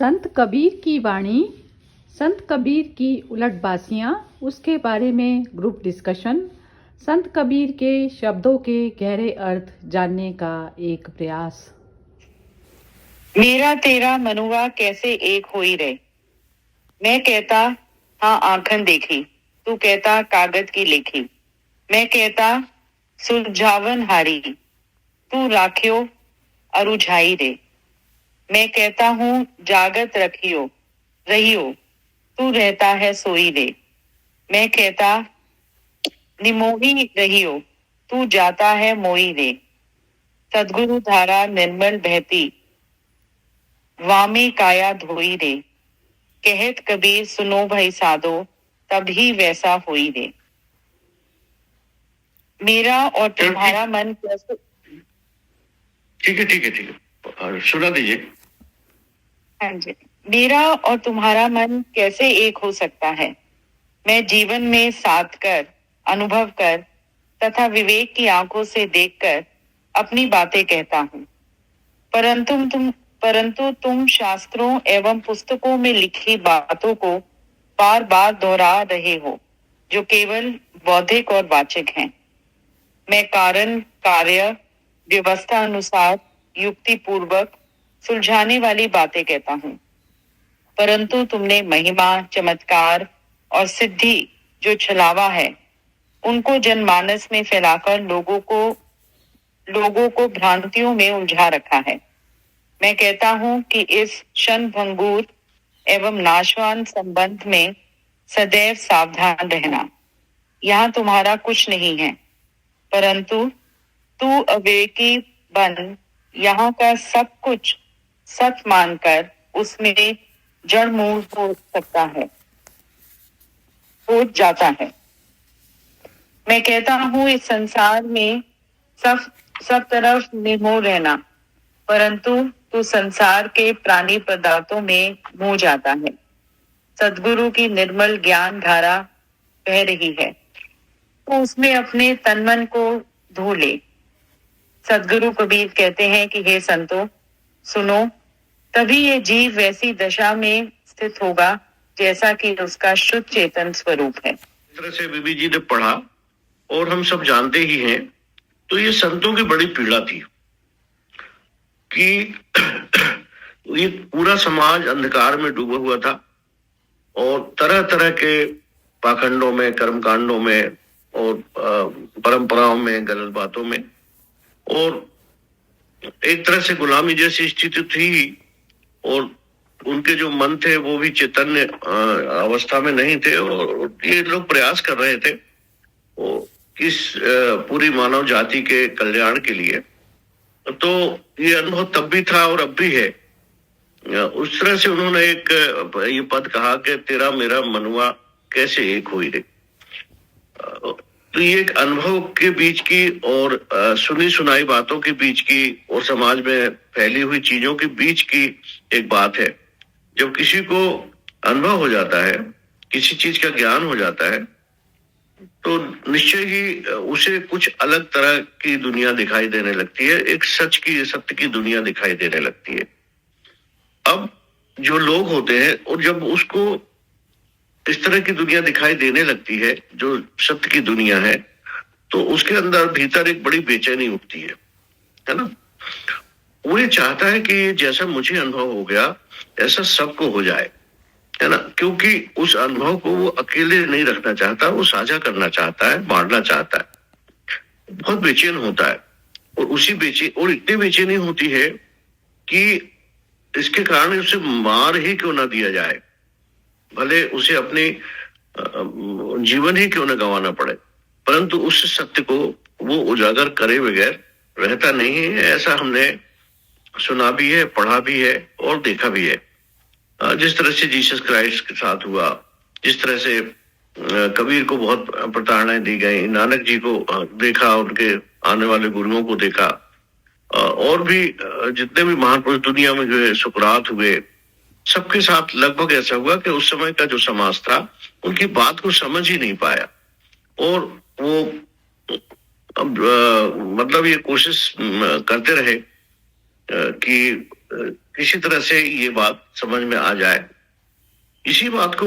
संत कबीर की वाणी, संत कबीर की उलटबासियाँ, उसके बारे में ग्रुप डिस्कशन, संत कबीर के शब्दों के गहरे अर्थ जानने का एक प्रयास। मेरा तेरा मनुआ कैसे एक होई रे। मैं कहता हाँ आंखन देखी, तू कहता कागज की लेखी। मैं कहता सुलझावन हारी, तू राखियो अरुझाई रे। मैं कहता हूँ जागत रखियो रहियो, तू रहता है सोई रे। मैं कहता निमोही रहियो, तू जाता है मोई रे। सदगुरु धारा निर्मल बहती, वामी काया धोई रे। कहत कबीर सुनो भाई साधो, तभी वैसा होई रे। मेरा और तुम्हारा मन कैसे। ठीक है ठीक है ठीक है, सुना दीजिए। हाँ जी। मेरा और तुम्हारा मन कैसे एक हो सकता है। मैं जीवन में साथ कर, अनुभव कर तथा विवेक की आंखों से देखकर अपनी बातें कहता हूँ। परंतु तुम शास्त्रों एवं पुस्तकों में लिखी बातों को बार बार दोहरा रहे हो, जो केवल बौद्धिक और वाचिक हैं। मैं कारण कार्य व्यवस्था अनुसार युक्ति पूर्वक सुलझाने वाली बातें कहता हूँ, परंतु तुमने महिमा चमत्कार और सिद्धि जो छलावा है, उनको जनमानस में फैलाकर लोगों को भ्रांतियों में उलझा रखा है। मैं कहता हूँ कि इस क्षण भंगुर एवं नाशवान संबंध में सदैव सावधान रहना। यहाँ तुम्हारा कुछ नहीं है, परंतु तू अविवेकी बन यहाँ का सब कुछ सच मानकर उसमें जड़ मूल हो सकता है, हो जाता है। मैं कहता हूँ इस संसार में सब तरफ निर्मोह रहना, परंतु तू संसार के प्राणी पदार्थों में मुँह जाता है। सद्गुरु की निर्मल ज्ञान धारा बह रही है, तो उसमें अपने तन मन को धो ले। सद्गुरु कबीर कहते हैं कि हे संतो सुनो, तभी ये जीव वैसी दशा में स्थित होगा जैसा कि उसका शुद्ध चेतन स्वरूप है। इस तरह से बीबी जी ने पढ़ा और हम सब जानते ही हैं। तो ये संतों की बड़ी पीड़ा थी कि ये पूरा समाज अंधकार में डूबा हुआ था और तरह तरह के पाखंडों में, कर्मकांडों में और परंपराओं में, गलत बातों में, और एक तरह से गुलामी जैसी स्थिति थी। और उनके जो मन थे वो भी चैतन्य अवस्था में नहीं थे, और ये लोग प्रयास कर रहे थे इस पूरी मानव जाति के कल्याण के लिए। तो ये अनुभव तब भी था और अब भी है। उस तरह से उन्होंने एक ये पद कहा कि तेरा मेरा मनुआ कैसे एक हुई रे। तो ये एक अनुभव के बीच की और सुनी सुनाई बातों के बीच की और समाज में फैली हुई चीजों के बीच की एक बात है। जब किसी को अनुभव हो जाता है, किसी चीज का ज्ञान हो जाता है, तो निश्चय ही उसे कुछ अलग तरह की दुनिया दिखाई देने लगती है, एक सत्य की दुनिया दिखाई देने लगती है। अब जो लोग होते हैं और जब उसको इस तरह की दुनिया दिखाई देने लगती है जो सत्य की दुनिया है, तो उसके अंदर भीतर एक बड़ी बेचैनी उठती है ना। वो ये चाहता है कि जैसा मुझे अनुभव हो गया ऐसा सबको हो जाए, है ना, क्योंकि उस अनुभव को वो अकेले नहीं रखना चाहता, वो साझा करना चाहता है, बांटना चाहता है। बहुत बेचैन होता है और इतनी बेचैनी होती है कि इसके कारण उसे मार ही क्यों ना दिया जाए, भले उसे अपने जीवन ही क्यों न गंवाना पड़े, परंतु उस सत्य को वो उजागर करे बगैर रहता नहीं है। ऐसा हमने सुना भी है, पढ़ा भी है और देखा भी है। जिस तरह से जीसस क्राइस्ट के साथ हुआ, जिस तरह से कबीर को बहुत प्रताड़नाएं दी गई, नानक जी को देखा, उनके आने वाले गुरुओं को देखा, और भी जितने भी महान पुरुष दुनिया में जो है सुकरात हुए, सबके साथ लगभग ऐसा हुआ कि उस समय का जो समाज था उनकी बात को समझ ही नहीं पाया। और वो मतलब ये कोशिश करते रहे कि किसी तरह से ये बात समझ में आ जाए। इसी बात को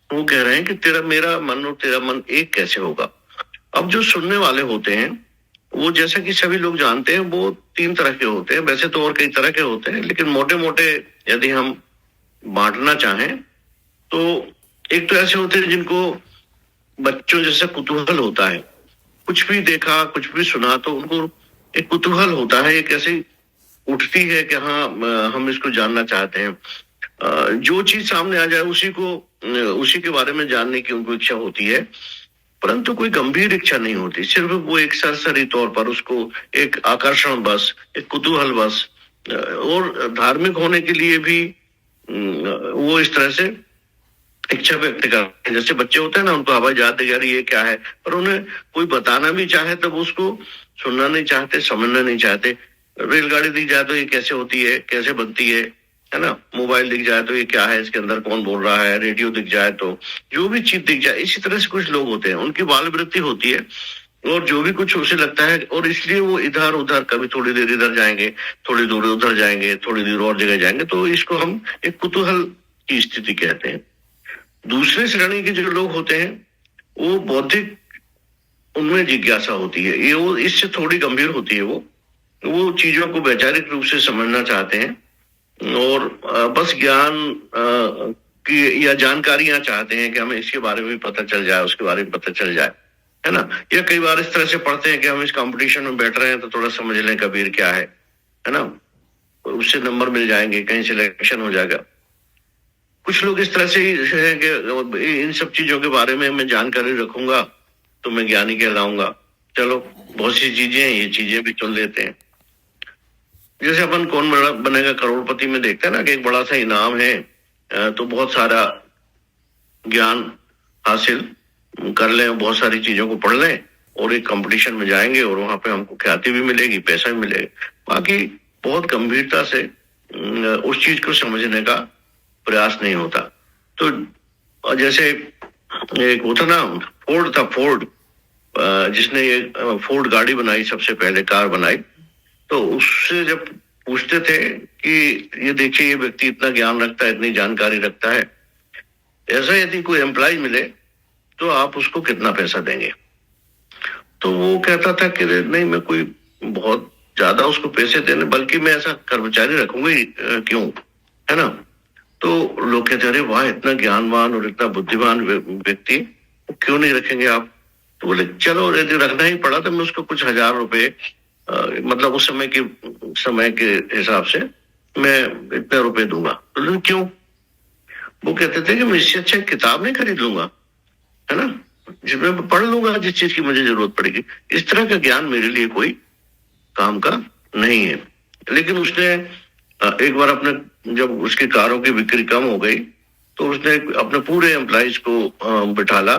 वो कह रहे हैं कि तेरा मेरा मन और तेरा मन एक कैसे होगा। अब जो सुनने वाले होते हैं वो, जैसा कि सभी लोग जानते हैं, वो 3 तरह के होते हैं। वैसे तो और कई तरह के होते हैं, लेकिन मोटे मोटे यदि हम बांटना चाहें तो एक तो ऐसे होते हैं जिनको बच्चों जैसे कुतूहल होता है, कुछ भी देखा कुछ भी सुना तो उनको एक कुतूहल होता है, एक ऐसी उठती है कि हाँ हम इसको जानना चाहते हैं। जो चीज सामने आ जाए उसी के बारे में जानने की उनको इच्छा होती है, परंतु कोई गंभीर इच्छा नहीं होती। सिर्फ वो एक सरसरी तौर पर उसको एक आकर्षण बस, एक कुतूहल बस, और धार्मिक होने के लिए भी वो इस तरह से इच्छा व्यक्त करते हैं। जैसे बच्चे होते हैं ना, उनको हवाई जहाज दिख रही है क्या है, पर उन्हें कोई बताना भी चाहे तब उसको सुनना नहीं चाहते, समझना नहीं चाहते। रेलगाड़ी दिख जाए तो ये कैसे होती है, कैसे बनती है ना। मोबाइल दिख जाए तो ये क्या है, इसके अंदर कौन बोल रहा है। रेडियो दिख जाए तो, जो भी चीज दिख जाए, इसी तरह से कुछ लोग होते हैं, उनकी बाल वृत्ति होती है और जो भी कुछ उसे लगता है, और इसलिए वो इधर उधर, कभी थोड़ी देर इधर जाएंगे, थोड़ी दूर उधर जाएंगे, थोड़ी देर और जगह जाएंगे। तो इसको हम एक कुतूहल की स्थिति कहते हैं। दूसरे श्रेणी के जो लोग होते हैं वो बौद्धिक, उनमें जिज्ञासा होती है, ये वो इससे थोड़ी गंभीर होती है। वो चीजों को वैचारिक रूप से समझना चाहते हैं और बस ज्ञान की या जानकारियां चाहते हैं कि हमें इसके बारे में पता चल जाए, उसके बारे में पता चल जाए, है ना। या कई बार इस तरह से पढ़ते हैं कि हम इस कंपटीशन में बैठ रहे हैं तो थोड़ा समझ लें कबीर क्या है ना, उससे नंबर मिल जाएंगे, कहीं सिलेक्शन हो जाएगा। कुछ लोग इस तरह से है कि इन सब चीजों के बारे में मैं जानकारी रखूंगा तो मैं ज्ञानी कहलाऊंगा। चलो बहुत सी चीजें हैं, ये चीजें भी चुन लेते हैं। जैसे अपन कौन बनेगा करोड़पति में देखते हैं ना कि एक बड़ा सा इनाम है, तो बहुत सारा ज्ञान हासिल कर लें, बहुत सारी चीजों को पढ़ लें और एक कंपटीशन में जाएंगे और वहां पे हमको ख्याति भी मिलेगी, पैसा भी मिलेगा। बाकी बहुत गंभीरता से उस चीज को समझने का प्रयास नहीं होता। तो जैसे एक होता ना, फोर्ड जिसने ये फोर्ड गाड़ी बनाई, सबसे पहले कार बनाई, तो उससे जब पूछते थे कि ये देखिए ये व्यक्ति इतना ज्ञान रखता है, इतनी जानकारी रखता है, ऐसा यदि कोई एम्प्लॉय मिले तो आप उसको कितना पैसा देंगे। तो वो कहता था कि नहीं, मैं कोई बहुत ज्यादा उसको पैसे देने, बल्कि मैं ऐसा कर्मचारी रखूंगा ही क्यों, है ना। तो लोग कहते अरे वाह, इतना ज्ञानवान और इतना बुद्धिमान व्यक्ति क्यों नहीं रखेंगे आप। तो बोले चलो यदि रखना ही पड़ा तो मैं उसको कुछ 1000 रुपए, मतलब उस समय के हिसाब से मैं इतने रुपए दूंगा। तो क्यों? वो कहते थे कि मैं इससे अच्छा किताब नहीं खरीद लूंगा, है ना, जिसमें मैं पढ़ लूंगा जिस चीज की मुझे जरूरत पड़ेगी। इस तरह का ज्ञान मेरे लिए कोई काम का नहीं है। लेकिन उसने एक बार जब उसकी कारों की बिक्री कम हो गई तो उसने अपने पूरे एम्प्लॉइज को बिठाला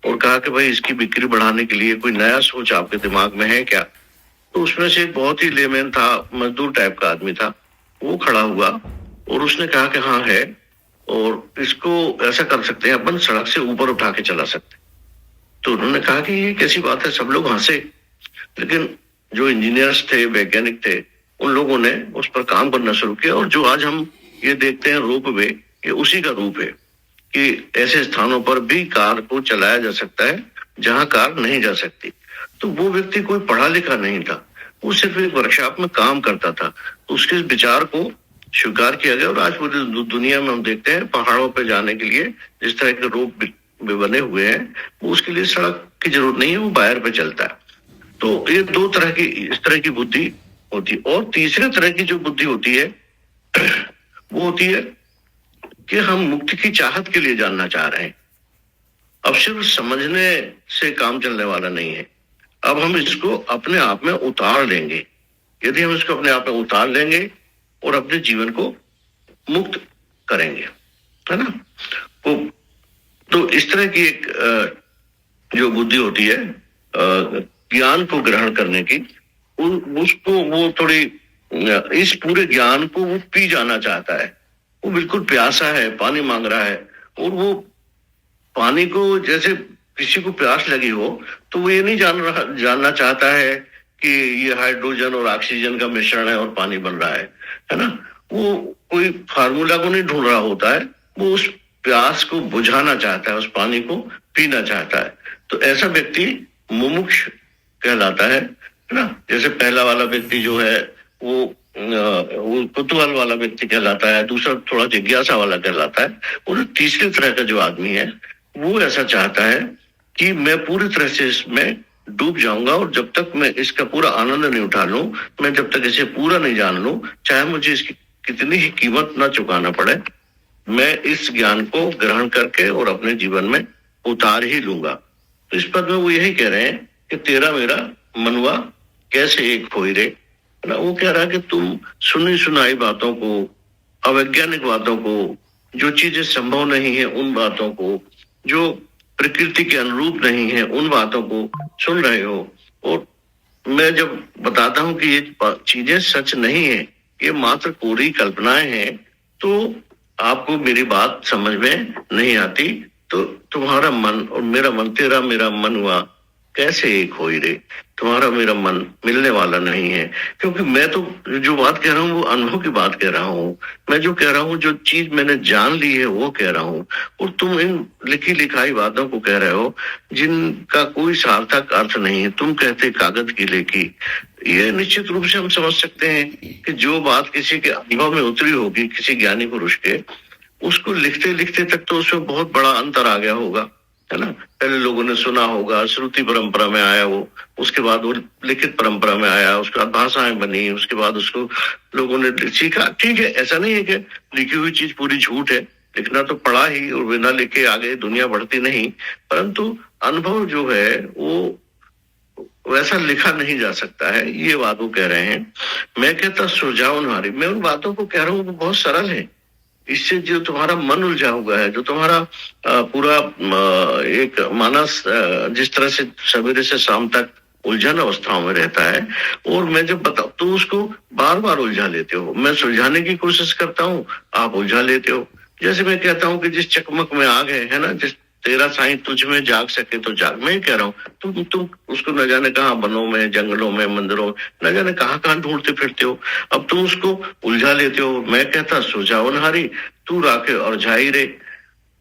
और कहा कि भाई इसकी बिक्री बढ़ाने के लिए कोई नया सोच आपके दिमाग में है क्या। तो उसमें से एक बहुत ही लेमैन था, मजदूर टाइप का आदमी था, वो खड़ा हुआ और उसने कहा कि हाँ है, और इसको ऐसा कर सकते हैं अपन, सड़क से ऊपर उठा के चला सकते। तो उन्होंने कहा कि ये कैसी बात है, सब लोग हंसे। लेकिन जो इंजीनियर्स थे, वैज्ञानिक थे, उन लोगों ने उस पर काम करना शुरू किया और जो आज हम ये देखते हैं रोप वे, ये उसी का रूप है कि ऐसे स्थानों पर भी कार को चलाया जा सकता है जहां कार नहीं जा सकती। तो वो व्यक्ति कोई पढ़ा लिखा नहीं था, वो सिर्फ एक वर्कशॉप में काम करता था। उसके विचार को स्वीकार किया गया और आज पूरी दुनिया में हम देखते हैं पहाड़ों पर जाने के लिए जिस तरह के रोप बने हुए हैं, वो उसके लिए सड़क की जरूरत नहीं है, वो वायर पे चलता है। तो ये 2 तरह की इस तरह की बुद्धि होती है। और तीसरे तरह की जो बुद्धि होती है वो होती है कि हम मुक्ति की चाहत के लिए जानना चाह रहे हैं। अब सिर्फ समझने से काम चलने वाला नहीं है, अब हम इसको अपने आप में उतार लेंगे। यदि हम इसको अपने आप में उतार लेंगे और अपने जीवन को मुक्त करेंगे, है ना। तो इस तरह की एक जो बुद्धि होती है ज्ञान को ग्रहण करने की, उसको वो थोड़ी इस पूरे ज्ञान को वो पी जाना चाहता है। वो बिल्कुल प्यासा है, पानी मांग रहा है, और वो पानी को जैसे किसी को प्यास लगी हो तो वो ये नहीं जानना चाहता है कि ये हाइड्रोजन और ऑक्सीजन का मिश्रण है और पानी बन रहा है ना। वो कोई फार्मूला को नहीं ढूंढ रहा होता है, वो उस प्यास को बुझाना चाहता है, उस पानी को पीना चाहता है। तो ऐसा व्यक्ति मुमुक्ष कहलाता है ना। जैसे पहला वाला व्यक्ति जो है वो कुतूहल वाला व्यक्ति कहलाता है, दूसरा थोड़ा जिज्ञासा वाला कहलाता है, और तीसरे तरह का जो आदमी है वो ऐसा चाहता है कि मैं पूरी तरह से इसमें डूब जाऊंगा, और जब तक मैं इसका पूरा आनंद नहीं उठा लूं, मैं जब तक इसे पूरा नहीं जान लूं, चाहे मुझे इसकी कितनी ही कीमत ना चुकाना पड़े, मैं इस ज्ञान को ग्रहण करके और अपने जीवन में उतार ही लूंगा। तो इस पद में वो यही कह रहे हैं कि तेरा मेरा मनुआ कैसे एक होई रे ना। वो कह रहा है कि तुम सुनी सुनाई बातों को, अवैज्ञानिक बातों को, जो चीजें संभव नहीं है उन बातों को, जो प्रकृति के अनुरूप नहीं है उन बातों को सुन रहे हो, और मैं जब बताता हूं कि ये चीजें सच नहीं है, ये मात्र पूरी कल्पनाएं हैं, तो आपको मेरी बात समझ में नहीं आती। तो तुम्हारा मन और मेरा मन, तेरा मेरा मन हुआ कैसे एक होई रे, तुम्हारा मेरा मन मिलने वाला नहीं है। क्योंकि मैं तो जो बात कह रहा हूँ वो अनुभव की बात कह रहा हूँ, मैं जो कह रहा हूँ, जो चीज मैंने जान ली है वो कह रहा हूँ, और तुम इन लिखी लिखाई बातों को कह रहे हो जिनका कोई सार्थक अर्थ नहीं है। तुम कहते कागज की लेखी। ये निश्चित रूप से हम समझ सकते हैं कि जो बात किसी के अनुभव में उतरी होगी, किसी ज्ञानी पुरुष के, उसको लिखते लिखते तक तो उसमें बहुत बड़ा अंतर आ गया होगा, है ना। पहले लोगों ने सुना होगा, श्रुति परंपरा में आया वो, उसके बाद वो लिखित परंपरा में आया, उसके बाद भाषाएं बनी, उसके बाद उसको लोगों ने सीखा। ठीक है, ऐसा नहीं है कि लिखी हुई चीज पूरी झूठ है, लिखना तो पड़ा ही, और बिना लिखे आगे दुनिया बढ़ती नहीं, परंतु अनुभव जो है वो वैसा लिखा नहीं जा सकता है, ये बात वो कह रहे हैं। मैं कहता सुलझाओ नारी, मैं उन बातों को कह रहा हूँ वो बहुत सरल है। इससे जो तुम्हारा मन उलझा हुआ है, जो तुम्हारा पूरा एक मानस जिस तरह से सवेरे से शाम तक उलझन अवस्थाओं में रहता है, और मैं जब बताऊं तो उसको बार बार उलझा लेते हो। मैं सुलझाने की कोशिश करता हूँ, आप उलझा लेते हो। जैसे मैं कहता हूँ कि जिस चकमक में आग है ना, जिस तेरा साईं तुझ में जाग सके तो जाग, मैं कह रहा हूँ तुम उसको न जाने कहाँ वनों में, जंगलों में, मंदिरों में, न जाने कहाँ ढूंढते फिरते हो। अब तुम उसको उलझा लेते हो। मैं कहता सुलझाओ नहारी, तू राखे और झाई रे।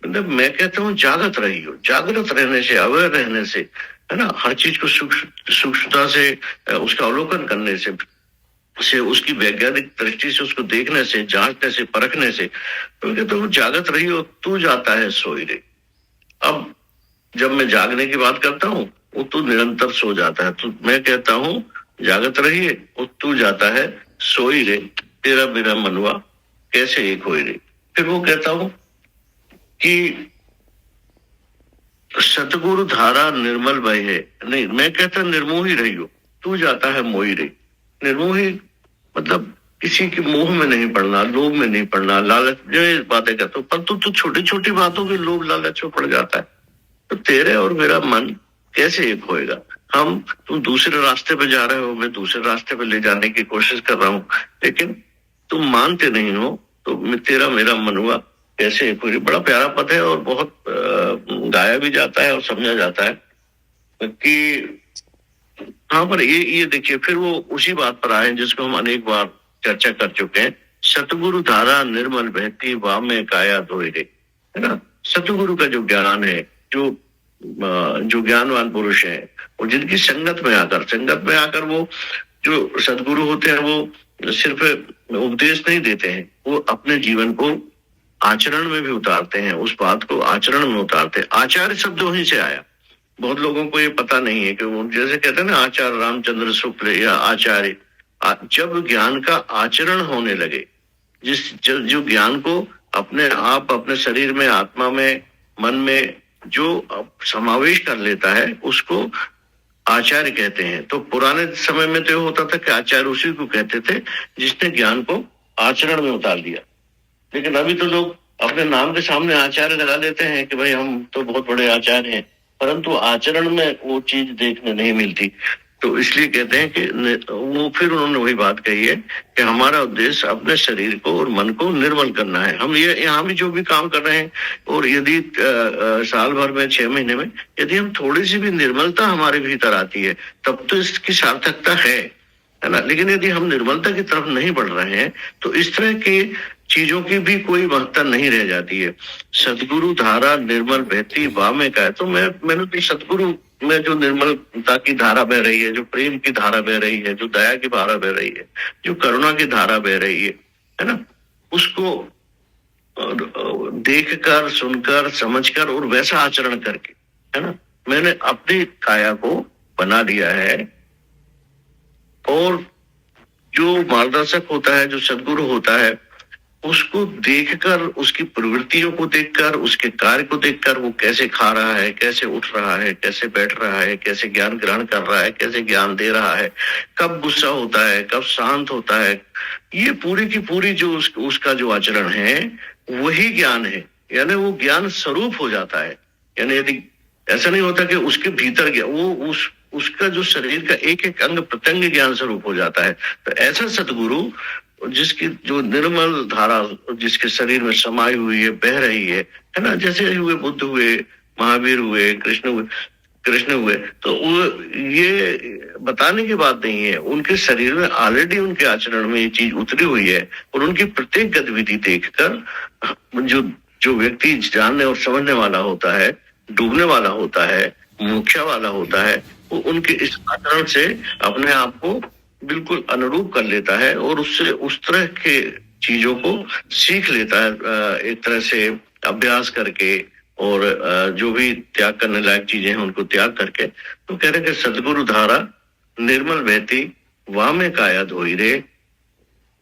मतलब मैं कहता हूँ जागत रही हो, जागृत रहने से, अवेयर रहने से, है ना, हर चीज को सूक्ष्मता से उसका अवलोकन करने से उसकी वैज्ञानिक दृष्टि से उसको देखने से, जांचने से, परखने से, तो कहता हूँ जागत रही हो, तू जाता है सोई रे। अब जब मैं जागने की बात करता हूँ वो तू निरंतर सो जाता है, तो मैं कहता हूँ जागत रहिए, वो तू जाता है सोई रे, तेरा मेरा मनवा कैसे एक होई रे। फिर वो कहता हूँ कि सतगुरु धारा निर्मल बह है, नहीं, मैं कहता निर्मोही रही हो, तू जाता है मोही रे। निर्मोही मतलब किसी के मोह में नहीं पड़ना, लोभ में नहीं पड़ना, लालच, जो ये बातें कहता हूँ, पर तू छोटी छोटी बातों के लोभ लालच में पड़ जाता है। तो तेरे और मेरा मन कैसे एक होएगा। तुम दूसरे रास्ते पे जा रहे हो, मैं दूसरे रास्ते पे ले जाने की कोशिश कर रहा हूँ, लेकिन तुम मानते नहीं हो, तो तेरा मेरा मन हुआ कैसे एक होएगा। बड़ा प्यारा पद है, और बहुत गाया भी जाता है और समझा जाता है कि हाँ। पर ये देखिए, फिर वो उसी बात पर आए जिसको हम अनेक बार चर्चा कर चुके हैं। सतगुरु धारा निर्मल बहती, वाह में काया धोए रे, है ना। सतगुरु का जो ज्ञान है, जो ज्ञानवान पुरुष है, और जिनकी संगत में आकर वो जो सदगुरु होते हैं, वो सिर्फ उपदेश नहीं देते हैं, वो अपने जीवन को आचरण में भी उतारते हैं, उस बात को आचरण में उतारते हैं। आचार्य शब्द वहीं से आया। बहुत लोगों को ये पता नहीं है कि वो जैसे कहते हैं ना, आचार्य रामचंद्र शुक्ल या आचार्य, जब ज्ञान का आचरण होने लगे, जो ज्ञान को अपने आप, अपने शरीर में, आत्मा में, मन में जो समावेश कर लेता है, उसको आचार्य कहते हैं। तो पुराने समय में तो होता था कि आचार्य उसी को कहते थे जिसने ज्ञान को आचरण में उतार दिया। लेकिन अभी तो लोग अपने नाम के सामने आचार्य लगा देते हैं कि भाई हम तो बहुत बड़े आचार्य हैं, परंतु आचरण में वो चीज देखने नहीं मिलती। तो इसलिए कहते हैं कि वो, फिर उन्होंने वही बात कही है कि हमारा उद्देश्य अपने शरीर को और मन को निर्मल करना है। हम ये यहाँ भी जो भी काम कर रहे हैं, और यदि साल भर में, 6 महीने में, यदि हम थोड़ी सी भी निर्मलता हमारे भीतर आती है, तब तो इसकी सार्थकता है। है ना। लेकिन यदि हम निर्मलता की तरफ नहीं बढ़ रहे हैं तो इस तरह की चीजों की भी कोई महत्ता नहीं रह जाती है। सदगुरु धारा निर्मल बहती वामे का है, तो मैंने तो सदगुरु में जो निर्मलता की धारा बह रही है, जो प्रेम की धारा बह रही है, जो दया की धारा बह रही है, जो करुणा की धारा बह रही है ना, उसको देखकर, सुनकर, समझकर और वैसा आचरण करके, है ना, मैंने अपनी काया को बना लिया है। और जो मार्गदर्शक होता है, जो सदगुरु होता है, उसको देखकर, उसकी प्रवृत्तियों को देखकर, उसके कार्य को देखकर, वो कैसे खा रहा है, कैसे उठ रहा है, कैसे बैठ रहा है, कैसे ज्ञान ग्रहण कर रहा है, कैसे ज्ञान दे रहा है, कब गुस्सा होता है, कब शांत होता है, ये पूरी की पूरी जो उसका जो आचरण है वही ज्ञान है। यानी वो ज्ञान स्वरूप हो जाता है। यानी यदि ऐसा नहीं होता कि उसके भीतर गया, वो उसका जो शरीर का एक एक अंग प्रत्यंग ज्ञान स्वरूप हो जाता है। तो ऐसा सदगुरु जिसकी जो निर्मल धारा जिसके शरीर में समाई हुई है, बह रही है ना, जैसे हुए बुद्ध हुए, महावीर हुए, कृष्ण हुए, तो वो ये बताने की बात नहीं है, उनके शरीर में ऑलरेडी उनके आचरण में ये चीज उतरी हुई है। और उनकी प्रत्येक गतिविधि देखकर जो व्यक्ति जानने और समझने वाला होता है, डूबने वाला होता है, मुखिया वाला होता है, वो उनके इस आचरण से अपने आप को बिल्कुल अनुरूप कर लेता है और उससे उस तरह के चीजों को सीख लेता है, एक तरह से अभ्यास करके, और जो भी त्याग करने लायक चीजें हैं उनको त्याग करके। तो कह रहे कि सदगुरु धारा निर्मल बहती वामे काया धोई रे,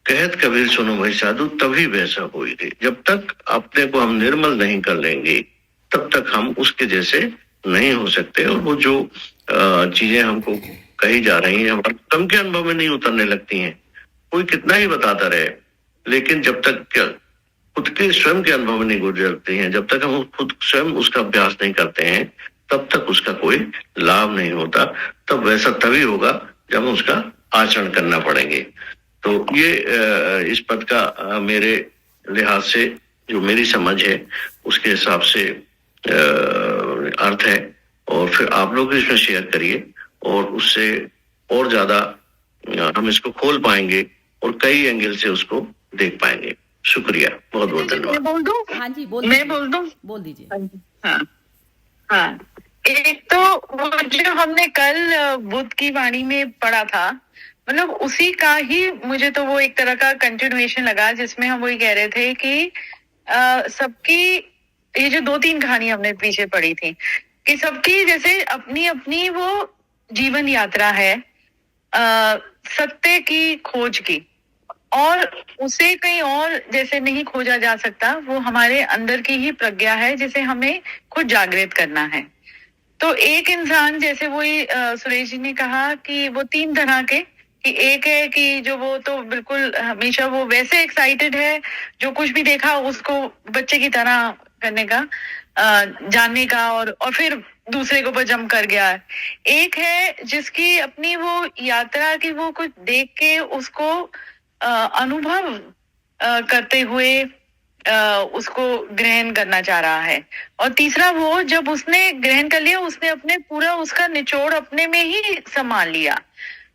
कहत कबीर सुनो भाई साधु तभी वैसा होई रे। जब तक अपने को हम निर्मल नहीं कर लेंगे तब तक हम उसके जैसे नहीं हो सकते। और वो जो चीजें हमको कही जा रही हैं हमारे कम के अनुभव में नहीं उतरने लगती हैं। कोई कितना ही बताता रहे, लेकिन जब तक खुद के स्वयं के अनुभव में नहीं गुजरती हैं, जब तक हम खुद स्वयं उसका अभ्यास नहीं करते हैं, तब तक उसका कोई लाभ नहीं होता। तब वैसा तभी होगा जब हम उसका आचरण करना पड़ेंगे। तो ये इस पद का मेरे लिहाज से जो मेरी समझ है उसके हिसाब से अर्थ है। और फिर आप लोग इसमें शेयर करिए और उससे और ज्यादा हम इसको खोल पाएंगे और कई एंगल से उसको देख पाएंगे। शुक्रिया, बहुत बहुत धन्यवाद। मैं बोल दूं? हाँ जी, मैं बोल दूं? बोल दीजिए। हाँ हाँ, एक तो वो जो हमने कल बुद्ध की वाणी में पढ़ा था, मतलब उसी का ही मुझे तो वो एक तरह का कंटिन्यूएशन लगा, जिसमें हम वही कह रहे थे कि सबकी ये जो 2-3 कहानी हमने पीछे पढ़ी थी कि सबकी जैसे अपनी अपनी वो जीवन यात्रा है सत्य की खोज की, और उसे कहीं और जैसे नहीं खोजा जा सकता। वो हमारे अंदर की ही प्रज्ञा है जिसे हमें खुद जागृत करना है। तो एक इंसान जैसे वही सुरेश जी ने कहा कि वो 3 तरह के, कि एक है कि जो वो तो बिल्कुल हमेशा वो वैसे एक्साइटेड है, जो कुछ भी देखा उसको बच्चे की तरह करने का, जानने का, और फिर दूसरे के ऊपर जम कर गया है। एक है जिसकी अपनी वो यात्रा की वो कुछ देख के उसको अनुभव करते हुए उसको ग्रहण करना चाह रहा है। और तीसरा वो जब उसने ग्रहण कर लिया, उसने अपने पूरा उसका निचोड़ अपने में ही संभाल लिया,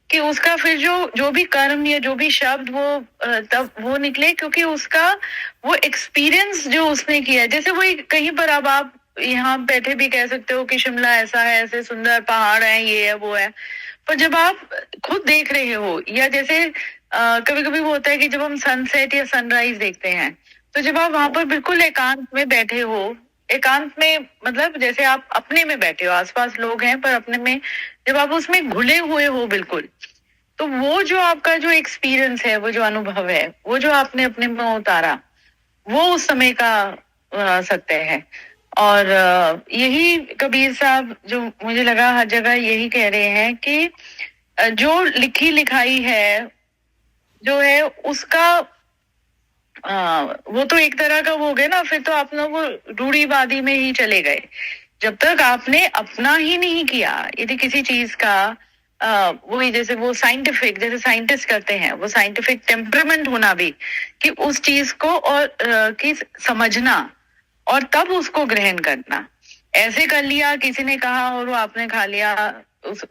कि उसका फिर जो भी कर्म या जो भी शब्द वो तब वो निकले, क्योंकि उसका वो एक्सपीरियंस जो उसने किया। जैसे वही कहीं पर अब आप यहाँ बैठे भी कह सकते हो कि शिमला ऐसा है, ऐसे सुंदर पहाड़ है, ये है वो है, पर जब आप खुद देख रहे हो, या जैसे कभी कभी वो होता है कि जब हम सनसेट या सनराइज देखते हैं, तो जब आप वहां पर बिल्कुल एकांत में बैठे हो, एकांत में मतलब जैसे आप अपने में बैठे हो, आसपास लोग हैं पर अपने में, जब आप उसमें घुले हुए हो बिल्कुल, तो वो जो आपका जो एक्सपीरियंस है, वो जो अनुभव है, वो जो आपने अपने में उतारा, वो उस समय का सत्य है। और यही कबीर साहब जो मुझे लगा हर जगह यही कह रहे हैं कि जो लिखी लिखाई है जो है उसका वो तो एक तरह का वो हो गया ना, फिर तो आप लोग रूढ़ीवादी में ही चले गए। जब तक आपने अपना ही नहीं किया, यदि किसी चीज का वही जैसे वो साइंटिफिक, जैसे साइंटिस्ट करते हैं, वो साइंटिफिक टेम्परामेंट होना भी, कि उस चीज को और की समझना और तब उसको ग्रहण करना। ऐसे कर लिया, किसी ने कहा और वो आपने खा लिया,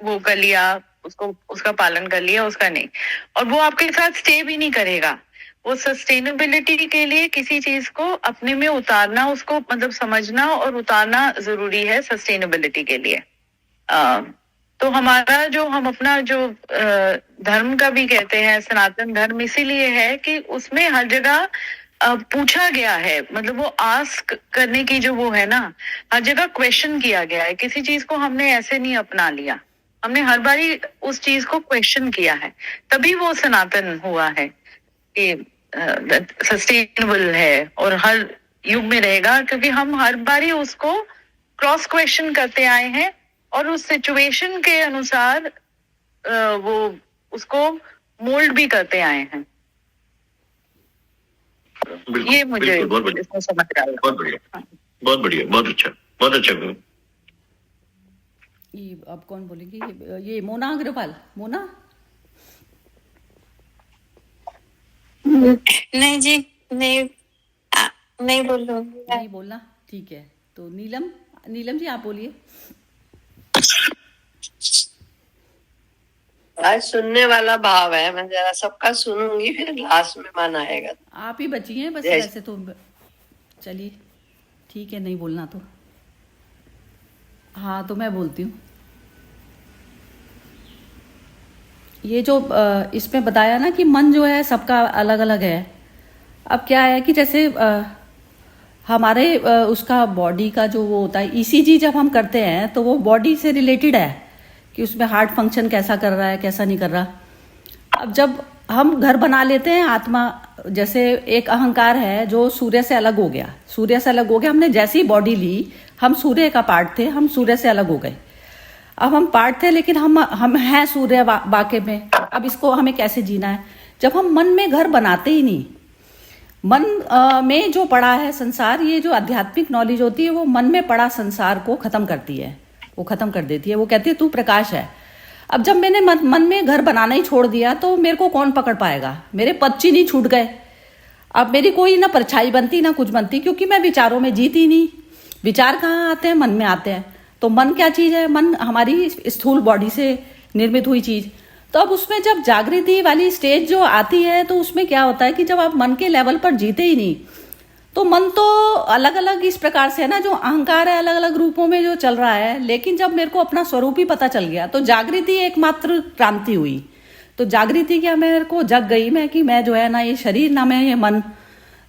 वो कर लिया, उसको उसका पालन कर लिया, उसका नहीं, और वो आपके साथ स्टे भी नहीं करेगा। वो सस्टेनेबिलिटी के लिए किसी चीज को अपने में उतारना, उसको मतलब समझना और उतारना जरूरी है सस्टेनेबिलिटी के लिए। तो हमारा जो हम अपना जो धर्म का भी कहते हैं सनातन धर्म, इसीलिए है कि उसमें हर जगह पूछा गया है, मतलब वो आस्क करने की जो वो है ना, हर जगह क्वेश्चन किया गया है। किसी चीज को हमने ऐसे नहीं अपना लिया, हमने हर बारी उस चीज को क्वेश्चन किया है, तभी वो सनातन हुआ है कि सस्टेनेबल है और हर युग में रहेगा, क्योंकि हम हर बारी उसको क्रॉस क्वेश्चन करते आए हैं और उस सिचुएशन के अनुसार वो उसको मोल्ड भी करते आए हैं। ये मुझे इसमें समझ आ रहा है। बहुत बढ़िया, बहुत बढ़िया, बहुत अच्छा, बहुत अच्छा। ये अब कौन बोलेंगे? ये मोना अग्रवाल। मोना? नहीं जी, नहीं बोलूंगी। नहीं बोलना, ठीक है। तो नीलम, नीलम जी आप बोलिए। आज सुनने वाला भाव है, मैं जरा सबका सुनूंगी, फिर लास्ट में मन आएगा। आप ही बची हैं बस, वैसे तो चलिए ठीक है, नहीं बोलना तो। हाँ तो मैं बोलती हूँ। ये जो इसमें बताया ना कि मन जो है सबका अलग अलग है। अब क्या है कि जैसे हमारे उसका बॉडी का जो वो होता है, ईसीजी जब हम करते हैं तो वो बॉडी से रिलेटेड है कि उसमें हार्ट फंक्शन कैसा कर रहा है, कैसा नहीं कर रहा। अब जब हम घर बना लेते हैं, आत्मा जैसे एक अहंकार है जो सूर्य से अलग हो गया, सूर्य से अलग हो गया। हमने जैसी बॉडी ली, हम सूर्य का पार्ट थे, हम सूर्य से अलग हो गए। अब हम पार्ट थे लेकिन हम हैं सूर्य वाकई में। अब इसको हमें कैसे जीना है? जब हम मन में घर बनाते ही नहीं, मन में जो पड़ा है संसार, ये जो आध्यात्मिक नॉलेज होती है वो मन में पड़ा संसार को खत्म करती है, वो खत्म कर देती है। वो कहती है तू प्रकाश है। अब जब मैंने मन में घर बनाना ही छोड़ दिया तो मेरे को कौन पकड़ पाएगा? मेरे पक्षी नहीं छूट गए। अब मेरी कोई ना परछाई बनती ना कुछ बनती, क्योंकि मैं विचारों में जीती नहीं। विचार कहाँ आते हैं? मन में आते हैं। तो मन क्या चीज है? मन हमारी स्थूल बॉडी से निर्मित हुई चीज। तो अब उसमें जब जागृति वाली स्टेज जो आती है तो उसमें क्या होता है कि जब आप मन के लेवल पर जीते ही नहीं, तो मन तो अलग अलग इस प्रकार से है ना, जो अहंकार है अलग अलग रूपों में जो चल रहा है। लेकिन जब मेरे को अपना स्वरूप ही पता चल गया तो जागृति एकमात्र क्रांति हुई। तो जागृति क्या, मेरे को जग गई मैं कि मैं जो है ना ये शरीर ना मैं ये मन।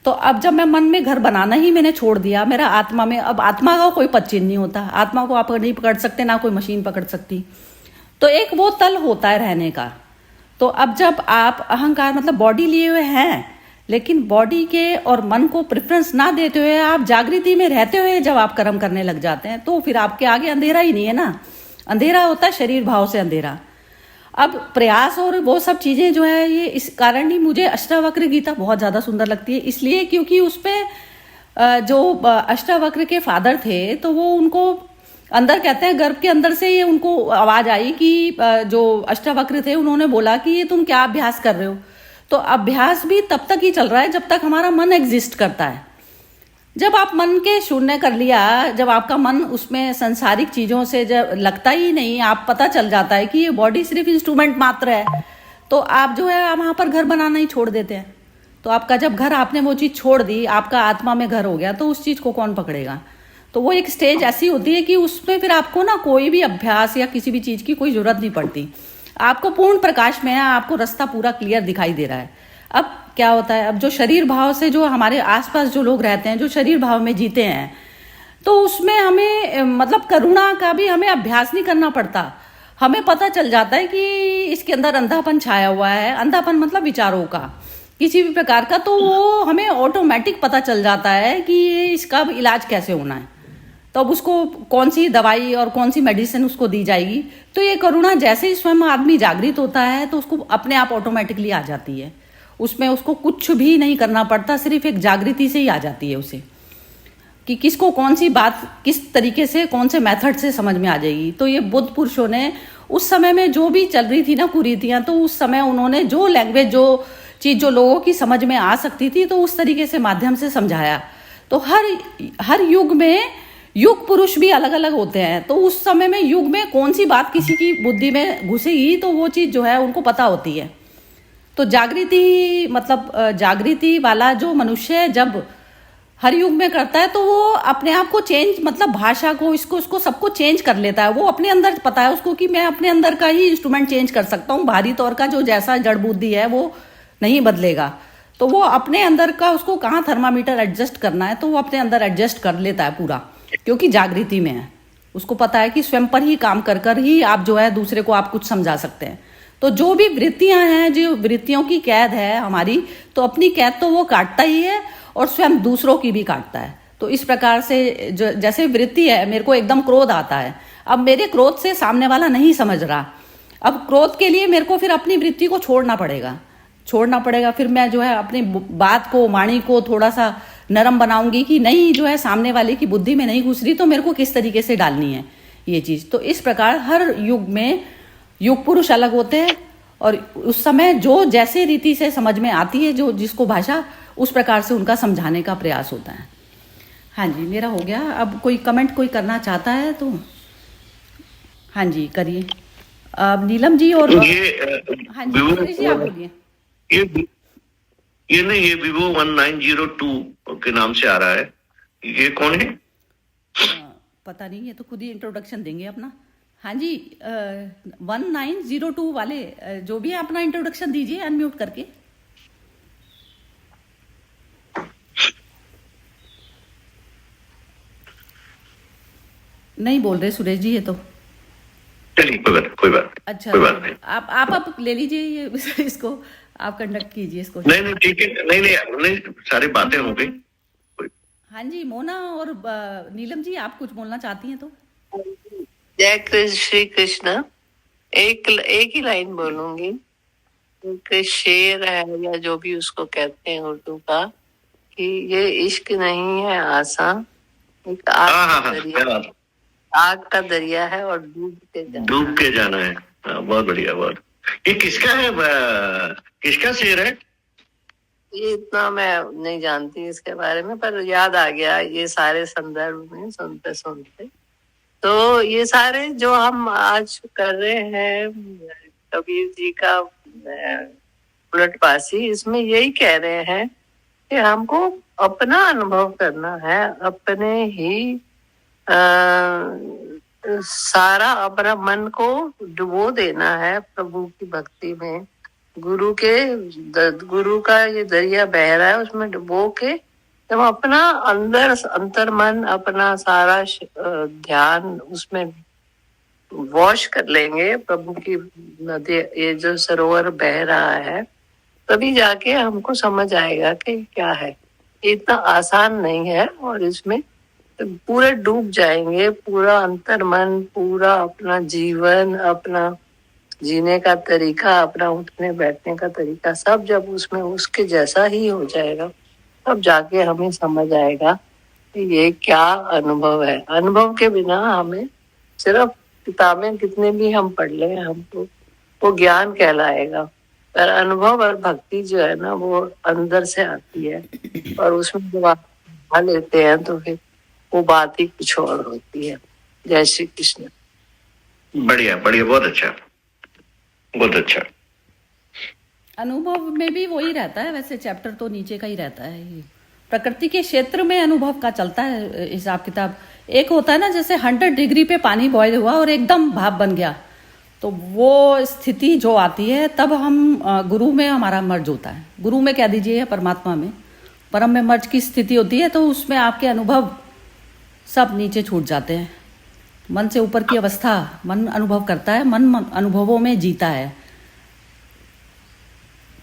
तो अब जब मैं मन में घर बनाना ही मैंने छोड़ दिया, मेरा आत्मा में, अब आत्मा का कोई पदचिन्ह नहीं होता। आत्मा को आप नहीं पकड़ सकते, ना कोई मशीन पकड़ सकती। तो एक वो तल होता है रहने का। तो अब जब आप अहंकार मतलब बॉडी लिए हुए हैं, लेकिन बॉडी के और मन को प्रेफरेंस ना देते हुए आप जागृति में रहते हुए जब आप कर्म करने लग जाते हैं, तो फिर आपके आगे अंधेरा ही नहीं है ना। अंधेरा होता है शरीर भाव से अंधेरा। अब प्रयास और वो सब चीजें जो है, ये इस कारण ही मुझे अष्टावक्र गीता बहुत ज्यादा सुंदर लगती है। इसलिए क्योंकि उसपे जो अष्टावक्र के फादर थे, तो वो उनको अंदर कहते हैं गर्भ के अंदर से ये उनको आवाज आई कि जो अष्टावक्र थे उन्होंने बोला कि ये तुम क्या अभ्यास कर रहे हो? तो अभ्यास भी तब तक ही चल रहा है जब तक हमारा मन एग्जिस्ट करता है। जब आप मन के शून्य कर लिया, जब आपका मन उसमें संसारिक चीजों से जब लगता ही नहीं, आप पता चल जाता है कि ये बॉडी सिर्फ इंस्ट्रूमेंट मात्र है, तो आप जो है वहां पर घर बनाना ही छोड़ देते हैं। तो आपका जब घर, आपने वो चीज छोड़ दी, आपका आत्मा में घर हो गया, तो उस चीज को कौन पकड़ेगा? तो वो एक स्टेज ऐसी होती है कि उसमें फिर आपको ना कोई भी अभ्यास या किसी भी चीज की कोई जरूरत नहीं पड़ती। आपको पूर्ण प्रकाश में है, आपको रास्ता पूरा क्लियर दिखाई दे रहा है। अब क्या होता है, अब जो शरीर भाव से जो हमारे आसपास जो लोग रहते हैं, जो शरीर भाव में जीते हैं, तो उसमें हमें मतलब करुणा का भी हमें अभ्यास नहीं करना पड़ता। हमें पता चल जाता है कि इसके अंदर अंधापन छाया हुआ है। अंधापन मतलब विचारों का, किसी भी प्रकार का, तो वो हमें ऑटोमेटिक पता चल जाता है कि इसका इलाज कैसे होना है। तो अब उसको कौन सी दवाई और कौन सी मेडिसिन उसको दी जाएगी। तो ये करुणा जैसे ही स्वयं आदमी जागृत होता है तो उसको अपने आप ऑटोमेटिकली आ जाती है। उसमें उसको कुछ भी नहीं करना पड़ता, सिर्फ एक जागृति से ही आ जाती है उसे, कि किसको कौन सी बात किस तरीके से कौन से मेथड से समझ में आ जाएगी। तो ये बुद्ध पुरुषों ने उस समय में जो भी चल रही थी ना कुरीतियां, तो उस समय उन्होंने जो लैंग्वेज, जो चीज जो लोगों की समझ में आ सकती थी, तो उस तरीके से माध्यम से समझाया। तो हर युग में युग पुरुष भी अलग अलग होते हैं, तो उस समय में युग में कौन सी बात किसी की बुद्धि में घुसेगी तो वो चीज़ जो है उनको पता होती है। तो जागृति मतलब जागृति वाला जो मनुष्य है जब हर युग में करता है तो वो अपने आप को चेंज मतलब भाषा को इसको सबको चेंज कर लेता है। वो अपने अंदर पता है उसको कि मैं अपने अंदर का ही इंस्ट्रूमेंट चेंज कर सकता हूँ, बाहरी तौर का जो जैसा जड़ बुद्धि है वो नहीं बदलेगा। तो वो अपने अंदर का उसको कहाँ थर्मामीटर एडजस्ट करना है तो वो अपने अंदर एडजस्ट कर लेता है पूरा, क्योंकि जागृति में है। उसको पता है कि स्वयं पर ही काम कर कर ही आप जो है दूसरे को आप कुछ समझा सकते हैं। तो जो भी वृत्तियां हैं, जो वृत्तियों की कैद है हमारी, तो अपनी कैद तो वो काटता ही है और स्वयं दूसरों की भी काटता है। तो इस प्रकार से जैसे वृत्ति है, मेरे को एकदम क्रोध आता है, अब मेरे क्रोध से सामने वाला नहीं समझ रहा, अब क्रोध के लिए मेरे को फिर अपनी वृत्ति को छोड़ना पड़ेगा। फिर मैं जो है अपनी बात को, वाणी को थोड़ा सा नरम बनाऊंगी कि नहीं जो है सामने वाले की बुद्धि में नहीं घुस रही, तो मेरे को किस तरीके से डालनी है ये चीज़। तो इस प्रकार हर युग में युग पुरुष अलग होते हैं और उस समय जो जैसे रीति से समझ में आती है, जो जिसको भाषा, उस प्रकार से उनका समझाने का प्रयास होता है। हाँ जी, मेरा हो गया। अब कोई कमेंट कोई करना चाहता है तो हाँ जी करिए। अब नीलम जी और हाँ जी सुरेश जी आप बोलिए। ये नहीं, ये Vivo 1902 के नाम से आ रहा है, ये कौन है? पता नहीं, ये तो खुद ही इंट्रोडक्शन देंगे अपना। हाँ जी 1902 वाले जो भी है अपना इंट्रोडक्शन दीजिए अनम्यूट करके। नहीं बोल रहे सुरेश जी ये तो। चलिए कोई बात अच्छा, कोई बात नहीं। आप ले लीजिए ये इसको, आप कंडक्ट कीजिए इसको। नहीं ठीक है, नहीं सारी बातें हो गई। हाँ जी मोना और नीलम जी आप कुछ बोलना चाहती हैं तो। जय कृष्ण श्री कृष्ण। एक ही लाइन बोलूंगी। एक शेर है या जो भी उसको कहते हैं उर्दू का, कि ये इश्क नहीं है आसान, एक आग का दरिया है और डूब के जाना है। बहुत बढ़िया, बहुत। ये किसका है, किसका शेर है? ये इतना मैं नहीं जानती इसके बारे में, पर याद आ गया ये सारे संदर्भ में सुनते सुनते। तो ये सारे जो हम आज कर रहे हैं कबीर जी का उलटबासी, इसमें यही कह रहे हैं कि हमको अपना अनुभव करना है, अपने ही सारा अपना मन को डुबो देना है प्रभु की भक्ति में। गुरु का ये दरिया बह रहा है, उसमें डुबो के जब अपना अंतर मन, अपना सारा ध्यान उसमें वॉश कर लेंगे, प्रभु की नदी, ये जो सरोवर बह रहा है, तभी जाके हमको समझ आएगा कि क्या है। इतना आसान नहीं है और इसमें पूरे डूब जाएंगे, पूरा अंतर मन, पूरा अपना जीवन, अपना जीने का तरीका, अपना उठने बैठने का तरीका, सब जब उसमें उसके जैसा ही हो जाएगा, तब जाके हमें समझ आएगा कि ये क्या अनुभव है। अनुभव के बिना हमें सिर्फ किताबें कितने भी हम पढ़ लें, हमको वो ज्ञान कहलाएगा, पर अनुभव और भक्ति जो है ना वो अंदर से आती है, और उसमें जब आप लेते हैं तो फिर वो बात ही कुछ और होती है। जय श्री कृष्ण। बढ़िया, बहुत अच्छा, बहुत अच्छा। अनुभव में भी वही रहता है, वैसे चैप्टर तो नीचे का ही रहता है। प्रकृति के क्षेत्र में अनुभव का चलता है हिसाब किताब। एक होता है ना जैसे 100 डिग्री पे पानी बॉयल हुआ और एकदम भाप बन गया, तो वो स्थिति जो आती है तब हम गुरु में हमारा मर्ज होता है। गुरु में कह दीजिए या परमात्मा में, परम में मर्ज की स्थिति होती है, तो उसमें आपके अनुभव सब नीचे छूट जाते हैं। मन से ऊपर की अवस्था, मन अनुभव करता है, मन अनुभवों में जीता है।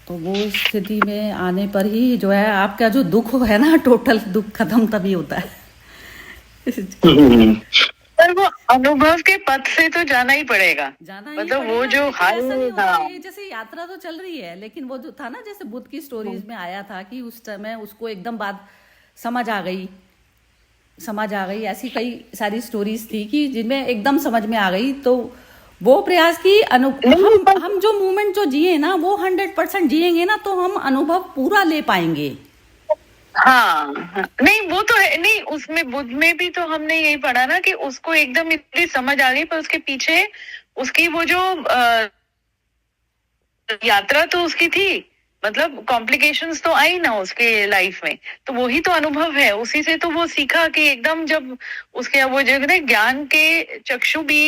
तो वो स्थिति में आने पर ही जो है आपका जो दुख है ना, टोटल दुख खत्म तभी होता है। पर वो अनुभव के पथ से तो जाना ही पड़ेगा, मतलब वो जो जैसे यात्रा तो चल रही है, लेकिन वो जो था ना जैसे बुद्ध की स्टोरीज में आया था कि उस समय उसको एकदम बात समझ आ गई, ऐसी कई सारी स्टोरीज थी कि जिनमें एकदम समझ में आ गई। तो वो प्रयास की हम जो मूवमेंट जो जिए ना वो 100% जिएंगे ना, तो हम अनुभव पूरा ले पाएंगे। हाँ, नहीं वो तो है, नहीं उसमें बुद्ध में भी तो हमने यही पढ़ा ना कि उसको एकदम इतनी समझ आ गई, पर उसके पीछे उसकी वो जो यात्रा तो उसकी थी, मतलब कॉम्प्लिकेशंस तो आई ना उसके लाइफ में, तो वही तो अनुभव है, उसी से तो वो सीखा कि एकदम जब उसके वो जो है ज्ञान के चक्षु भी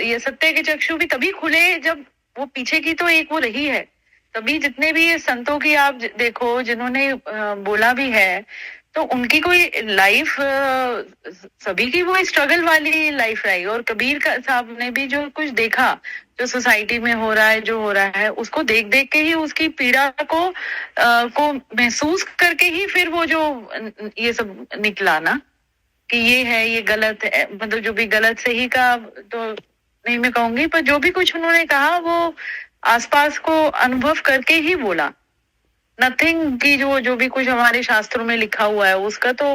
ये सत्य के चक्षु भी तभी खुले जब वो पीछे की तो एक वो रही है। तभी जितने भी ये संतों की आप देखो जिन्होंने बोला भी है, तो उनकी कोई लाइफ सभी की वो स्ट्रगल वाली लाइफ रही। और कबीर का साहब ने भी जो कुछ देखा, जो सोसाइटी में हो रहा है, जो हो रहा है, उसको देख देख के ही उसकी पीड़ा को महसूस करके ही फिर वो जो ये सब निकला ना कि ये है, ये गलत है, मतलब जो भी गलत सही का तो नहीं मैं कहूंगी, पर जो भी कुछ उन्होंने कहा वो आसपास को अनुभव करके ही बोला। नथिंग की जो भी कुछ हमारे शास्त्रों में लिखा हुआ है उसका तो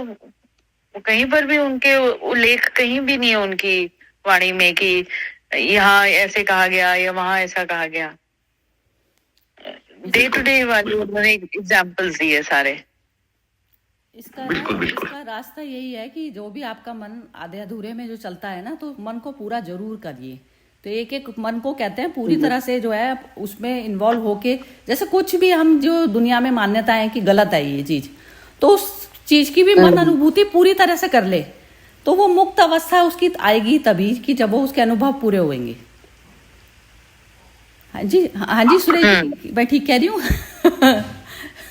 कहीं पर भी उनके उल्लेख कहीं भी नहीं है उनकी वाणी में कि यहाँ ऐसे कहा गया या वहां ऐसा कहा गया। डे टू डे वाले उन्होंने एग्जाम्पल्स दिए सारे। इसका रास्ता यही है कि जो भी आपका मन आधे अधूरे में जो चलता है ना, तो मन को पूरा जरूर करिए। तो एक एक मन को कहते हैं पूरी तरह से जो है उसमें इन्वॉल्व होके, जैसे कुछ भी हम जो दुनिया में मान्यता है कि गलत है ये चीज, तो उस चीज की भी मन अनुभूति पूरी तरह से कर ले, तो वो मुक्त अवस्था उसकी आएगी तभी कि जब वो उसके अनुभव पूरे होंगे। हाँ जी सुरेश जी, मैं ठीक कह रही हूँ?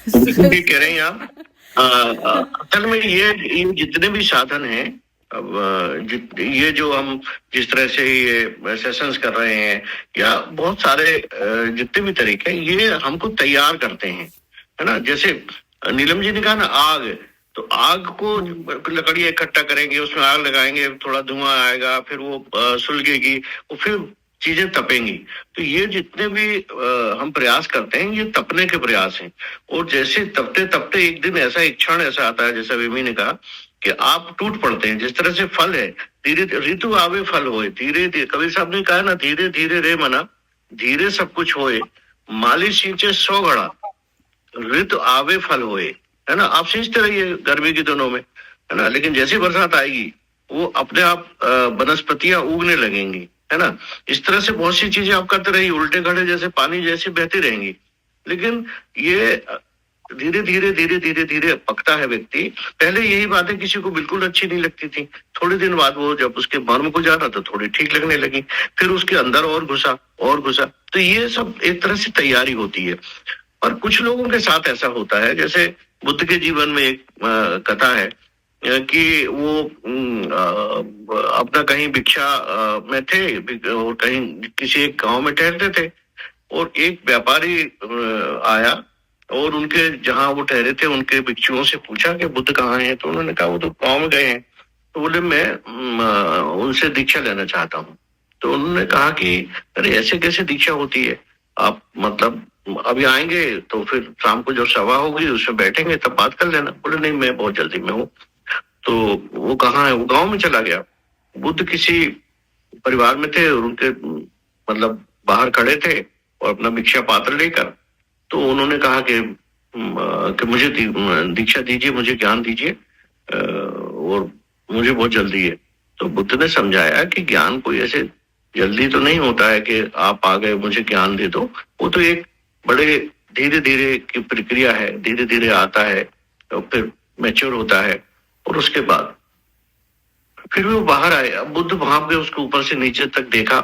कह रहे हैं आप। असल में ये जितने भी साधन हैं, अब ये जो हम जिस तरह से ये सेशंस कर रहे हैं या बहुत सारे जितने भी तरीके हैं, ये हमको तैयार करते हैं, है ना। जैसे नीलम जी ने कहा ना आग, तो आग को लकड़ियां इकट्ठा करेंगे, उसमें आग लगाएंगे, थोड़ा धुआं आएगा, फिर वो सुलगेगी, और फिर चीजें तपेंगी। तो ये जितने भी हम प्रयास करते हैं, ये तपने के प्रयास हैं। और जैसे तपते तपते एक दिन ऐसा एक क्षण ऐसा आता है, जैसा विमी ने कहा कि आप टूट पड़ते हैं। जिस तरह से फल है, धीरे ऋतु आवे फल होए, धीरे धीरे कबीर साहब ने कहा ना, धीरे धीरे रे मना, धीरे सब कुछ होए, माली सींचे 100 घड़ा, ऋतु आवे फल होए, है ना। आप सींचते रहिए गर्मी के दिनों में, है ना, लेकिन जैसी बरसात आएगी वो अपने आप वनस्पतियां उगने लगेंगी, है ना। इस तरह से बहुत सी चीजें आप करते रहिए, उल्टे घड़े जैसे पानी जैसे बहती रहेंगी। लेकिन ये धीरे धीरे धीरे धीरे धीरे पकता है व्यक्ति। पहले यही बातें किसी को बिल्कुल अच्छी नहीं लगती थी, थोड़े दिन बाद वो जब उसके मर्म को जाना तो थोड़ी ठीक लगने लगी, फिर उसके अंदर और घुसा। तो ये सब एक तरह से तैयारी होती है। और कुछ लोगों के साथ ऐसा होता है, जैसे बुद्ध के जीवन में एक कथा है कि वो अपना कहीं भिक्षा में थे और कहीं किसी एक गांव में ठहरते थे, और एक व्यापारी आया और उनके जहां वो ठहरे थे उनके भिक्षुओं से पूछा कि बुद्ध कहाँ हैं। तो उन्होंने कहा वो तो गांव में गए हैं। तो बोले मैं उनसे दीक्षा लेना चाहता हूँ। तो उन्होंने कहा कि अरे ऐसे कैसे दीक्षा होती है, आप मतलब अभी आएंगे तो फिर शाम को जो सभा होगी उसमें बैठेंगे तब बात कर लेना। बोले नहीं मैं बहुत जल्दी में हूँ। तो वो कहाँ है, वो गाँव में चला गया। बुद्ध किसी परिवार में थे और उनके मतलब बाहर खड़े थे और अपना भिक्षा पात्र लेकर। तो उन्होंने कहा कि मुझे दीक्षा दीजिए, मुझे ज्ञान दीजिए, और मुझे बहुत जल्दी है। तो बुद्ध ने समझाया कि ज्ञान कोई ऐसे जल्दी तो नहीं होता है कि आप आ गए मुझे ज्ञान दे दो। वो तो एक बड़े धीरे धीरे की प्रक्रिया है, धीरे धीरे आता है और फिर मैच्योर होता है। और उसके बाद फिर वो बाहर आए। अब बुद्ध वहां पे उसको ऊपर से नीचे तक देखा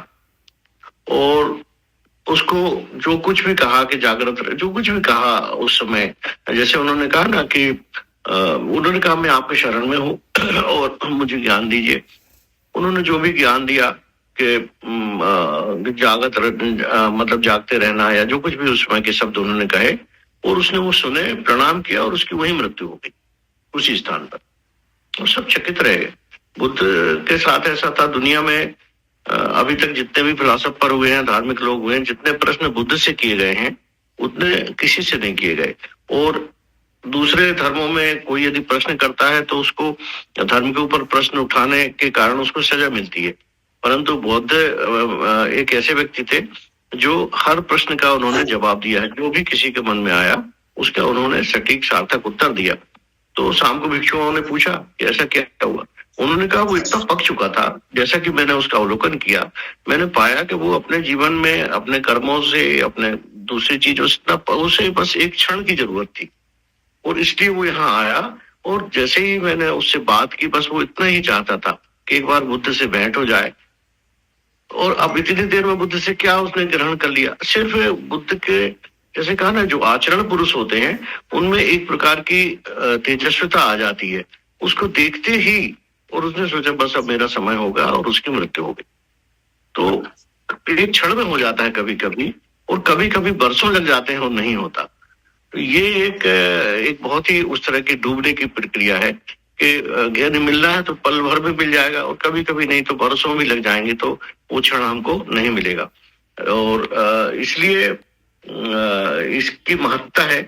और उसको जो कुछ भी कहा कि जागृत रहे, जो कुछ भी कहा उस समय, जैसे उन्होंने कहा ना कि उन्होंने कहा मैं आपके शरण में हूँ और मुझे ज्ञान दीजिए। उन्होंने जो भी ज्ञान दिया कि मतलब जागते रहना या जो कुछ भी उस समय के शब्द उन्होंने कहे, और उसने वो सुने, प्रणाम किया और उसकी वही मृत्यु हो गई उसी स्थान पर। वो सब चकित रहे। बुद्ध के साथ ऐसा था दुनिया में अभी तक जितने भी फिलोसोफर हुए हैं, धार्मिक लोग हुए हैं, जितने प्रश्न बुद्ध से किए गए हैं उतने किसी से नहीं किए गए। और दूसरे धर्मों में कोई यदि प्रश्न करता है तो उसको धर्म के ऊपर प्रश्न उठाने के कारण उसको सजा मिलती है। परंतु बौद्ध एक ऐसे व्यक्ति थे जो हर प्रश्न का उन्होंने जवाब दिया है। जो भी किसी के मन में आया उसका उन्होंने सटीक सार्थक उत्तर दिया। तो शाम को भिक्षुओं ने पूछा कि ऐसा क्या हुआ। उन्होंने कहा वो इतना पक चुका था, जैसा कि मैंने उसका अवलोकन किया, मैंने पाया कि वो अपने जीवन में अपने कर्मों से, अपने दूसरी चीजों से उसे बस एक क्षण की जरूरत थी, और इसलिए वो यहाँ आया। और जैसे ही मैंने उससे बात की, बस वो इतना ही चाहता था कि एक बार बुद्ध से भेंट हो जाए। और अब इतनी देर में बुद्ध से क्या उसने ग्रहण कर लिया, सिर्फ बुद्ध के, जैसे कहा ना, जो आचरण पुरुष होते हैं उनमें एक प्रकार की तेजस्विता आ जाती है उसको देखते ही, और उसने सोचा बस अब मेरा समय होगा, और उसकी मृत्यु हो गई। तो एक क्षण में हो जाता है कभी कभी, और कभी कभी बरसों लग जाते हैं और नहीं होता। तो ये एक बहुत ही उस तरह की डूबने की प्रक्रिया है कि ज्ञान मिलना है तो पल भर में मिल जाएगा, और कभी कभी नहीं तो बरसों भी लग जाएंगे, तो वो क्षण हमको नहीं मिलेगा। और इसलिए इसकी महत्ता है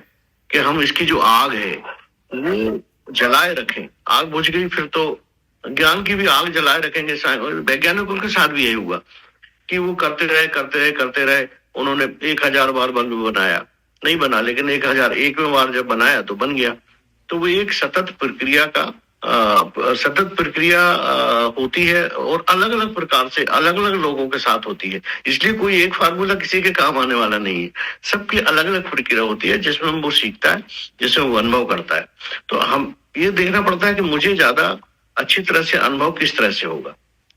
कि हम इसकी जो आग है वो जलाए रखें। आग बुझ गई फिर तो ज्ञान की भी आग जलाए रखेंगे। वैज्ञानिकों के साथ भी यही हुआ कि वो करते रहे। उन्होंने 1000 बार बल्ब बनाया, नहीं बना, लेकिन 1001वें बार जब बनाया तो बन गया। तो वो एक सतत प्रक्रिया होती है, और अलग अलग प्रकार से अलग अलग लोगों के साथ होती है। इसलिए कोई एक फार्मूला किसी के काम आने वाला नहीं है, सबकी अलग अलग प्रक्रिया होती है जिसमें वो सीखता है, जिसमें वो अनुभव करता है। तो हम ये देखना पड़ता है कि मुझे ज्यादा अच्छी तरह से अनुभव किस तरह से होगा,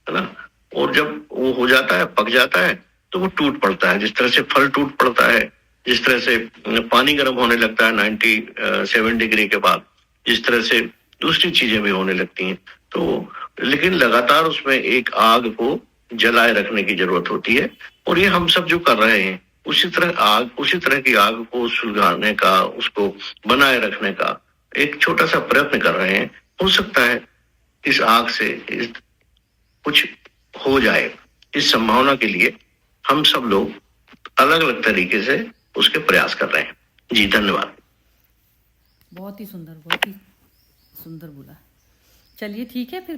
है ना। और जब वो हो जाता है, पक जाता है, तो वो टूट पड़ता है, जिस तरह से फल टूट पड़ता है, जिस तरह से पानी गर्म होने लगता है 97 डिग्री के बाद, जिस तरह से दूसरी चीजें भी होने लगती हैं। तो लेकिन लगातार उसमें एक आग को जलाए रखने की जरूरत होती है, और ये हम सब जो कर रहे हैं उसी तरह की आग को सुलगाने का, उसको बनाए रखने का एक छोटा सा प्रयत्न कर रहे हैं। हो सकता है इस आग से कुछ हो जाए, इस संभावना के लिए हम सब लोग अलग अलग तरीके से उसके प्रयास कर रहे हैं। जी धन्यवाद। बहुत ही सुंदर बोला। चलिए ठीक है, फिर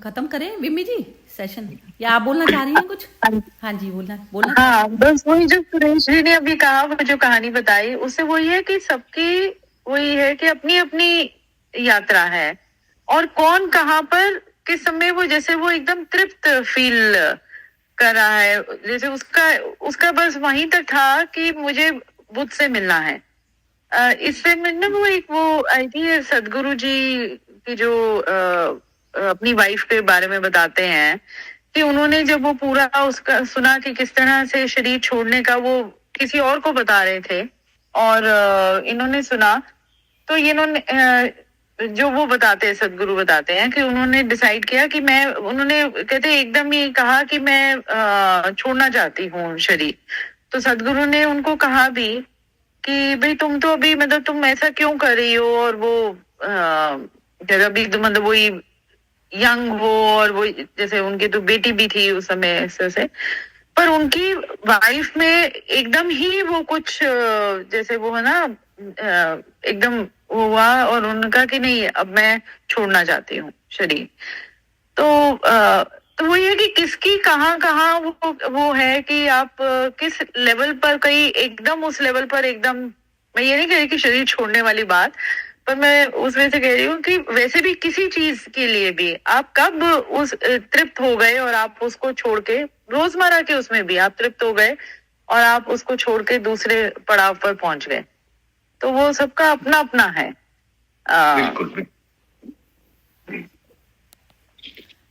खत्म करें विम्मी जी सेशन, या आप बोलना चाह रही हैं कुछ? हाँ जी, बोलना। हाँ, बस वही जो सुरेश जी ने अभी कहा, वो जो कहानी बताई, उससे वही है कि सबकी वही है कि अपनी अपनी यात्रा है, और कौन कहाँ पर किस समय वो, जैसे वो एकदम तृप्त फील कर रहा है, जैसे उसका बस वहीं तक था कि मुझे बुद्ध से मिलना है। इससे मैंने वो आई थी सदगुरु जी की जो अपनी वाइफ के बारे में बताते हैं कि उन्होंने जब वो पूरा उसका सुना कि किस तरह से शरीर छोड़ने का, वो किसी और को बता रहे थे, और इन्होंने सुना, तो इन्होंने जो वो बताते हैं, सदगुरु बताते हैं कि उन्होंने डिसाइड किया कि उन्होंने कहते एकदम ही कहा कि मैं छोड़ना चाहती हूँ शरीर। तो सदगुरु ने उनको कहा भी कि भाई तुम तो अभी, मतलब तुम ऐसा क्यों कर रही हो, और वो अभी तो मतलब वही यंग हो, और वो जैसे उनकी तो बेटी भी थी उस समय ऐसे से, पर उनकी वाइफ में एकदम ही वो कुछ जैसे वो है ना, एकदम हुआ, और उनका कि नहीं अब मैं छोड़ना चाहती हूँ शरीर। तो वो ये कि किसकी कहाँ वो है कि आप किस लेवल पर, कहीं एकदम उस लेवल पर एकदम, मैं ये नहीं कह रही कि शरीर छोड़ने वाली बात, पर मैं उसमें से कह रही हूँ कि वैसे भी किसी चीज के लिए भी आप कब उस तृप्त हो गए, और आप उसको छोड़ के, रोजमर्रा के उसमें भी आप तृप्त हो गए और आप उसको छोड़ के दूसरे पड़ाव पर पहुंच गए। तो वो सबका अपना अपना है। बिल्कुल।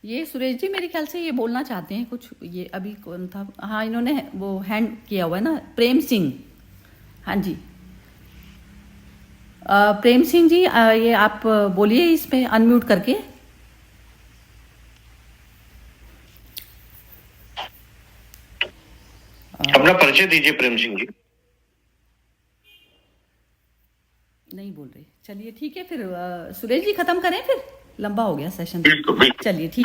ये सुरेश जी मेरे ख्याल से ये बोलना चाहते हैं कुछ, ये अभी कौन था? हाँ, इन्होंने वो हैंड किया हुआ है ना, प्रेम सिंह। हाँ जी, प्रेम सिंह जी, ये आप बोलिए इस पे अनम्यूट करके। अपना परिचय दीजिए प्रेम सिंह जी। नहीं बोल रहे। चलिए ठीक है, फिर सुरेश जी खत्म करें, फिर लंबा हो गया सेशन। बिल्कुल। चलिए ठीक।